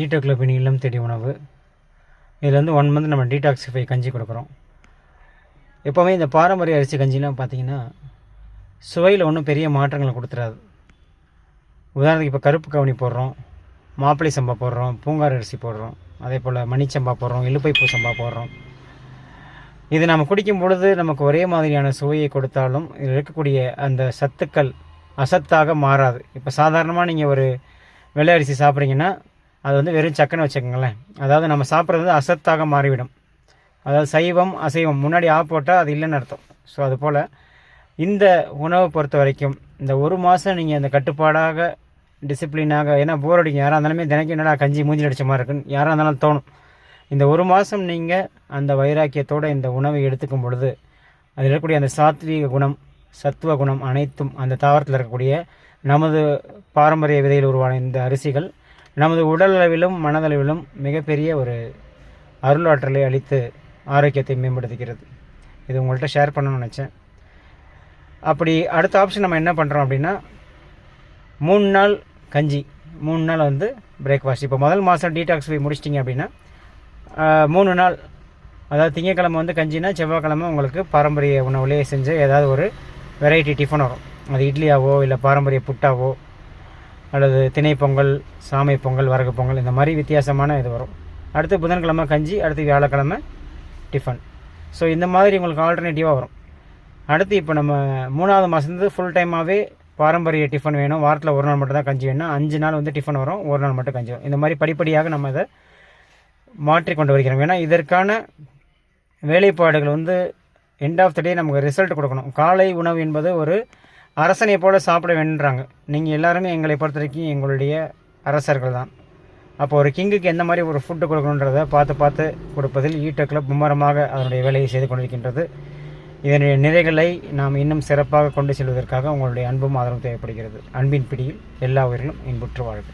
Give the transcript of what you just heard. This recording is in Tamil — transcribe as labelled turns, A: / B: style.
A: ஈட்டோ கிளப்பின் இல்லம் தேடி உணவு. இதில் வந்து 1 மந்த் நம்ம டீடாக்ஸிஃபை கஞ்சி கொடுக்குறோம். எப்போவுமே இந்த பாரம்பரிய அரிசி கஞ்சிலாம் பார்த்திங்கன்னா சுவையில் ஒன்றும் பெரிய மாற்றங்களை கொடுத்துறாது. உதாரணத்துக்கு இப்போ கருப்பு கவுனி போடுறோம், மாப்பிள்ளை சம்பா போடுறோம், பூங்கார் அரிசி போடுறோம், அதே போல் மணிச்சம்பா போடுறோம், இலுப்பைப்பூ சம்பா போடுறோம். இது நம்ம குடிக்கும் பொழுது நமக்கு ஒரே மாதிரியான சுவையை கொடுத்தாலும் இதில் இருக்கக்கூடிய அந்த சத்துக்கள் அசத்தாக மாறாது. இப்போ சாதாரணமாக நீங்கள் ஒரு வெள்ளை அரிசி சாப்பிட்றீங்கன்னா அது வந்து வெறும் சக்கனை வச்சுக்கோங்களேன், அதாவது நம்ம சாப்பிட்றது வந்து அசத்தாக மாறிவிடும். அதாவது சைவம் அசைவம் முன்னாடி போட்டால் அது இல்லைன்னு அர்த்தம். ஸோ அதுபோல் இந்த உணவை பொறுத்த வரைக்கும் இந்த 1 மாதம் நீங்கள் அந்த கட்டுப்பாடாக டிசிப்ளினாக, ஏன்னா போர் அடிக்கும், யாராக இருந்தாலுமே தினைக்கும் என்னடா கஞ்சி மூஞ்சி அடித்த மாதிரி இருக்குன்னு யாராக இருந்தாலும் தோணும். இந்த 1 மாதம் நீங்கள் அந்த வைராக்கியத்தோடு இந்த உணவை எடுத்துக்கும் பொழுது அதில் இருக்கக்கூடிய அந்த சாத்வீக குணம், சத்துவ குணம் அனைத்தும் அந்த தாவரத்தில் இருக்கக்கூடிய நமது பாரம்பரிய விதையில் உருவான இந்த அரிசிகள் நமது உடல் அளவிலும் மனதளவிலும் மிகப்பெரிய ஒரு அருளாற்றலை அளித்து ஆரோக்கியத்தை மேம்படுத்துகிறது. இது உங்கள்கிட்ட ஷேர் பண்ணணும்னு நினச்சேன். அப்படி அடுத்த ஆப்ஷன் நம்ம என்ன பண்ணுறோம் அப்படின்னா 3 நாள் கஞ்சி, 3 நாள் வந்து பிரேக்ஃபாஸ்ட். இப்போ முதல் மாதம் டீடாக்ஸிஃபை முடிச்சிட்டிங்க அப்படின்னா 3 நாள், அதாவது திங்கக்கிழமை வந்து கஞ்சினா செவ்வாய்க்கிழமை உங்களுக்கு பாரம்பரிய உணவுலேயே செஞ்ச ஏதாவது ஒரு வெரைட்டி டிஃபன் வரும். அது இட்லியாவோ இல்லை பாரம்பரிய புட்டாவோ அல்லது திணை பொங்கல், சாமை பொங்கல், வரகு பொங்கல், இந்த மாதிரி வித்தியாசமான இது வரும். அடுத்து புதன்கிழமை கஞ்சி, அடுத்து வியாழக்கிழமை டிஃபன். ஸோ இந்த மாதிரி உங்களுக்கு ஆல்டர்னேட்டிவாக வரும். அடுத்து இப்போ நம்ம 3ஆவது மாதத்துலேருந்து ஃபுல் டைமாகவே பாரம்பரிய டிஃபன் வேணும், வாரத்தில் 1 நாள் மட்டும் தான் கஞ்சி வேணும், 5 நாள் வந்து டிஃபன் வரும், 1 நாள் மட்டும் கஞ்சி வரும். இந்த மாதிரி படிப்படியாக நம்ம இதை மாற்றிக்கொண்டு வருகிறோம். ஏன்னா இதற்கான வேலைப்பாடுகள் வந்து எண்ட் ஆஃப் த டே நமக்கு ரிசல்ட் கொடுக்கணும். காலை உணவு என்பது ஒரு அரசனை போல் சாப்பிட வேண்டுன்றாங்க. நீங்கள் எல்லாருமே எங்களை பொறுத்த வரைக்கும் எங்களுடைய அரசர்கள் தான். அப்போ ஒரு கிங்குக்கு எந்த மாதிரி ஒரு ஃபுட்டு கொடுக்கணுன்றதை பார்த்து கொடுப்பதில் ஈட்டோ கிளப் மும்மரமாக அதனுடைய வேலையை செய்து கொண்டிருக்கின்றது. இதனுடைய நிறைகளை நாம் இன்னும் சிறப்பாக கொண்டு செல்வதற்காக உங்களுடைய அன்பும் ஆதரவும் தேவைப்படுகிறது. அன்பின் பிடியில் எல்லா உயிர்களும் இன்புற்று வாழ்க.